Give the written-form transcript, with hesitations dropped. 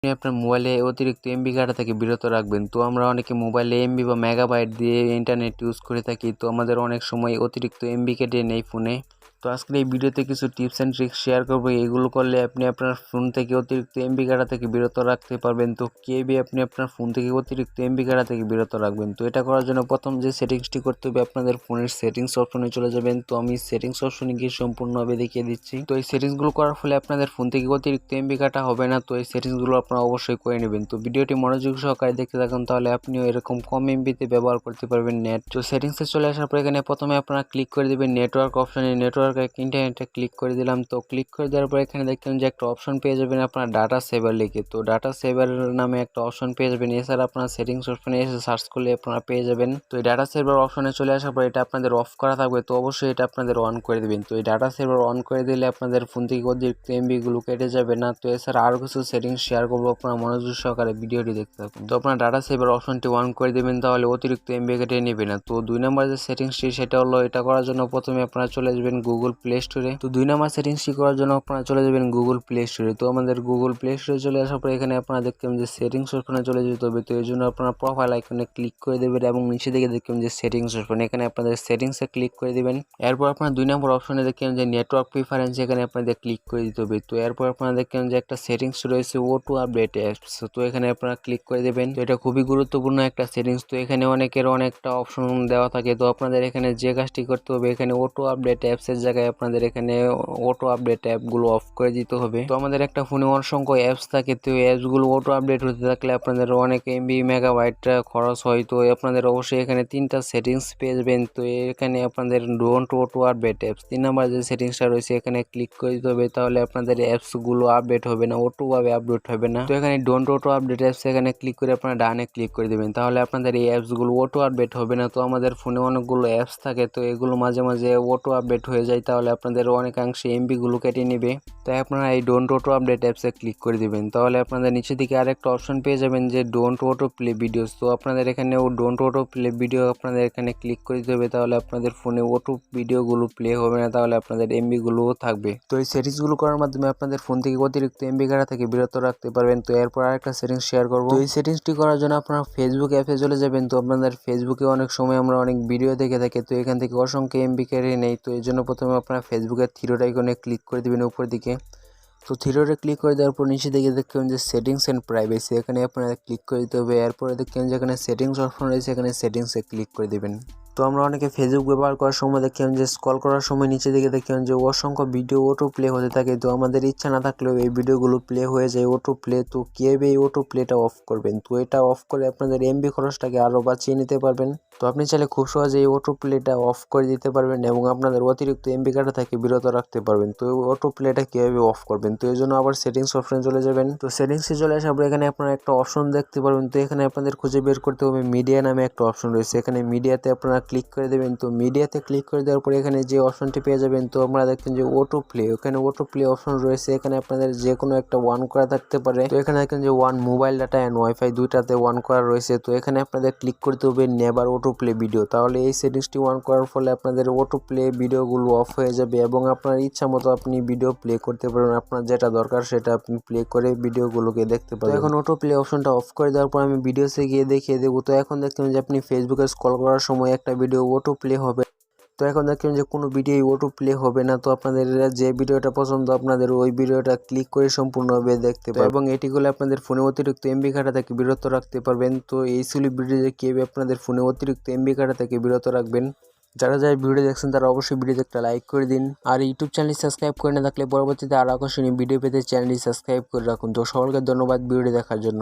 আপনি আপনার মোবাইলে অতিরিক্ত এমবি ঘাটা থেকে বিরত রাখবেন। তো আমরা অনেকে মোবাইলে এমবি বা মেগাবাইট দিয়ে ইন্টারনেট ইউজ করে থাকি, তো আমাদের অনেক সময় অতিরিক্ত এমবি কেটে নেই ফোনে। তো আজকের এই ভিডিওতে কিছু টিপস অ্যান্ড ট্রিক্স শেয়ার করবো, এগুলো করলে আপনি আপনার ফোন থেকে অতিরিক্ত এমবি ঘাটা থেকে বিরত রাখতে পারবেন। তো কিভাবে আপনি আপনার ফোন থেকে অতিরিক্ত এমবি ঘাটা থেকে বিরত রাখবেন, তো এটা করার জন্য প্রথম যে সেটিংসটি করতে হবে, আপনাদের ফোনের সেটিংস অপশনে চলে যাবেন। তো আমি সেটিংস অপশনে গিয়ে সম্পূর্ণভাবে দেখিয়ে দিচ্ছি। তো এই সেটিংসগুলো করার ফলে আপনাদের ফোন থেকে অতিরিক্ত এমবি ঘাটা হবে না। তো এই সেটিংসগুলো আপনারা অবশ্যই করে নেবেন। তো ভিডিওটি মনোযোগ সহকারে দেখতে থাকুন, তাহলে আপনিও এরকম কম এমবিতে ব্যবহার করতে পারবেন নেট। তো সেটিংসে চলে আসার পর এখানে প্রথমে আপনারা ক্লিক করে দেবেন নেটওয়ার্ক অপশনে। নেটওয়ার্ক ইন্টারনেটে ক্লিক করে দিলাম। তো ক্লিক করে দেওয়ার পর এখানে দেখবেন যে একটা অপশন পেয়ে যাবেন আপনার ডাটা সেভার লিখে। তো ডাটা সেভার নামে একটা অপশন পেয়ে যাবেন। এছাড়া আপনার সেটিংস অপশনে এসে সার্চ করলে আপনারা পেয়ে যাবেন। তো এই ডাটা সেভার অপশনে চলে আসার পর এটা আপনাদের অফ করা থাকবে, তো অবশ্যই এটা আপনাদের অন করে দেবেন। তো এই ডাটা সেভার অন করে দিলে আপনাদের ফোন থেকে অতিরিক্ত এমবি গুলো কেটে যাবে না। তো এছাড়া আরও কিছু সেটিংস শেয়ার করবো, আপনারা মনোযোগ সহকারে ভিডিওটি দেখতে থাকুন। তো আপনার ডাটা সেভার অপশনটি অন করে দেবেন, তাহলে অতিরিক্ত এমবি কেটে নেবে না। তো 2 নম্বর যে সেটিংসটি সেটা হলো, এটা করার জন্য প্রথমে আপনারা চলে যাবেন গুগল প্লে স্টোরে। তো 2 নম্বর সেটিংসটি করার জন্য আপনারা চলে যাবেন গুগল প্লে স্টোরে। তো আমাদের গুগল প্লে স্টোরে চলে আসার পর এখানে আপনারা দেখবেন যে সেটিংস অপশনে চলে যেতে হবে। তো এই জন্য আপনারা প্রোফাইল আইকনে ক্লিক করে দেবেন এবং নিচে দিকে দেখবেন যে সেটিংস অপশন, এখানে আপনাদের সেটিংসে ক্লিক করে দিবেন। এরপর আপনার 2 নম্বর অপশনে দেখবেন যে নেটওয়ার্ক প্রিফারেন্স, এখানে আপনাদের ক্লিক করে দিতে হবে। তো এরপর আপনারা দেখবেন যে একটা সেটিংস রয়েছে অটো আপডেট অ্যাপস, তো এখানে আপনারা ক্লিক করে দেবেন। তো এটা খুবই গুরুত্বপূর্ণ একটা সেটিংস। তো এখানে অনেকের অনেকটা অপশন দেওয়া থাকে, তো আপনাদের এখানে যে কাজটি করতে হবে, এখানে অটো আপডেট অ্যাপসের জায়গায় আপনাদের এখানে অটো আপডেট অ্যাপগুলো অফ করে দিতে হবে। তো আমাদের একটা ফোনে অসংখ্য অ্যাপস থাকে, তো এই অ্যাপসগুলো অটো আপডেট হতে থাকলে আপনাদের অনেক এমবি মেগাবাইট খরচ হয়। তো আপনাদের অবশ্যই এখানে 3টা সেটিংস পেয়ে যাবেন। তো এখানে আপনাদের don't auto update apps 3 number যে সেটিংসটা রয়েছে এখানে ক্লিক করে দিতে হবে, তাহলে আপনাদের অ্যাপসগুলো আপডেট হবে না, অটোভাবে আপডেট হবে না। তো এখানে ডোন্ট অটো আপডেট অ্যাপস এখানে ক্লিক করে আপনারা ডানে ক্লিক করে দেবেন, তাহলে আপনাদের এই অ্যাপসগুলো অটো আপডেট হবে না। তো আমাদের ফোনে অনেকগুলো অ্যাপস থাকে, তো এগুলো মাঝে মাঝে অটো আপডেট হয়ে যায়, তাহলে আপনাদের অনেকাংশে এমবিগুলো কেটে নেবে। তাই আপনারা এই ডোন্ট অটো আপডেট অ্যাপসে ক্লিক করে দিবেন, তাহলে আপনাদের নিচে দিকে আরেকটা অপশন পেয়ে যাবেন যে ডোন্ট অটো প্লে ভিডিওস। তো আপনাদের এখানেও ডোন্ট অটো প্লে ভিডিও আপনাদের এখানে ক্লিক করে দিতে হবে, তাহলে আপনাদের ফোনে অটো ভিডিওগুলো প্লে হবে না, তাহলে আপনাদের এমবিগুলোও থাকবে। তো এই সেটিংসগুলো করার মাধ্যমে আপনাদের ফোন থেকে অতিরিক্ত এমবি ঘাটা থেকে বিরত রাখতে পারবেন। তো এরপর আরেকটা সেটিংস শেয়ার করবো। তো এই সেটিংসটি করার জন্য আপনারা ফেসবুক অ্যাপে চলে যাবেন। তো আপনাদের ফেসবুকে অনেক সময় আমরা অনেক ভিডিও দেখে থাকি, তো এখান থেকে অসংখ্য এমবি কেটে নেই। তো এই জন্য প্রথমে আপনারা ফেসবুকের থ্রিডট আইকনে ক্লিক করে দেবেন উপর দিকে। তো থ্রিডটে ক্লিক করে দেওয়ার পর নিচে দিকে দেখবেন যে সেটিংস অ্যান্ড প্রাইভেসি, এখানে আপনারা ক্লিক করে দিতে হবে। এরপরে দেখবেন যে এখানে সেটিংস অপশন রয়েছে, এখানে সেটিংসে ক্লিক করে দেবেন। তো আমরা অনেকে ফেসবুক ব্যবহার করার সময় দেখলাম যে স্ক্রল করার সময় নিচে দিকে দেখলাম যে অসংখ্য ভিডিও অটো প্লে হতে থাকে। তো আমাদের ইচ্ছা না থাকলেও এই ভিডিওগুলো প্লে হয়ে যায় অটো প্লে। তো কীভাবে এই অটো প্লেটা অফ করবেন, তো এটা অফ করে আপনাদের এমবি খরচটাকে আরও বাঁচিয়ে নিতে পারবেন। তো আপনি চাইলে খুব সহজে এই অটো প্লেটা অফ করে দিতে পারবেন এবং আপনাদের অতিরিক্ত এমবি কাটা থেকে বিরত রাখতে পারবেন। তো অটো প্লেটা কীভাবে অফ করবেন, তো এই জন্য আবার সেটিংস অপশনে চলে যাবেন। তো সেটিংসে চলে আসার পর এখানে আপনারা একটা অপশন দেখতে পারবেন। তো এখানে আপনাদের খুঁজে বের করতে হবে মিডিয়া নামে একটা অপশন রয়েছে, এখানে মিডিয়াতে আপনারা ক্লিক করে দেবেন। তো মিডিয়াতে ক্লিক করে দেওয়ার পর এখানে যে অপশনটি পেয়ে যাবেন, তো আপনারা দেখবেন যে অটো প্লে, ওখানে অটো প্লে অপশন রয়েছে, এখানে আপনাদের যে কোনো একটা ওয়ান করা থাকতে পারে। তো এখানে দেখেন যে one mobile data and wifi দুইটাতে ওয়ান করা রয়েছে। তো এখানে আপনাদের ক্লিক করতে হবে নেভার অটো প্লে ভিডিও, তাহলে এই সেটিংসটি অন করার ফলে আপনাদের অটো প্লে ভিডিওগুলো অফ হয়ে যাবে এবং আপনার ইচ্ছা মতো আপনি ভিডিও প্লে করতে পারবেন। আপনার যেটা দরকার সেটা আপনি প্লে করে ভিডিওগুলোকে দেখতে পারবেন। তো এখন অটো প্লে অপশনটা অফ করে দেওয়ার পর আমি ভিডিওতে গিয়ে দেখিয়ে দেবো। তো এখন দেখবেন যে আপনি ফেসবুকে স্ক্রল করার সময় একটা ভিডিও অটো প্লে হবে। তো এখন দেখবেন যে কোনো ভিডিও অটো প্লে হবে না। তো আপনাদের যে ভিডিওটা পছন্দ আপনাদের ওই ভিডিওটা ক্লিক করে সম্পূর্ণভাবে দেখতে পাবেন এবং এটি করলে আপনাদের ফোনে অতিরিক্ত এমবি ঘাটা থেকে বিরত রাখতে পারবেন। তো এই ছিল ভিডিওতে কীভাবে আপনাদের ফোনে অতিরিক্ত এমবি ঘাটা থেকে বিরত রাখবেন। যারা ভিডিও দেখছেন তারা অবশ্যই ভিডিওতে একটা লাইক করে দিন, আর ইউটিউব চ্যানেল সাবস্ক্রাইব করে না থাকলে পরবর্তীতে আরও আকর্ষণীয় ভিডিও পেতে চ্যানেলটি সাবস্ক্রাইব করে রাখুন। তো সকলকে ধন্যবাদ ভিডিও দেখার জন্য।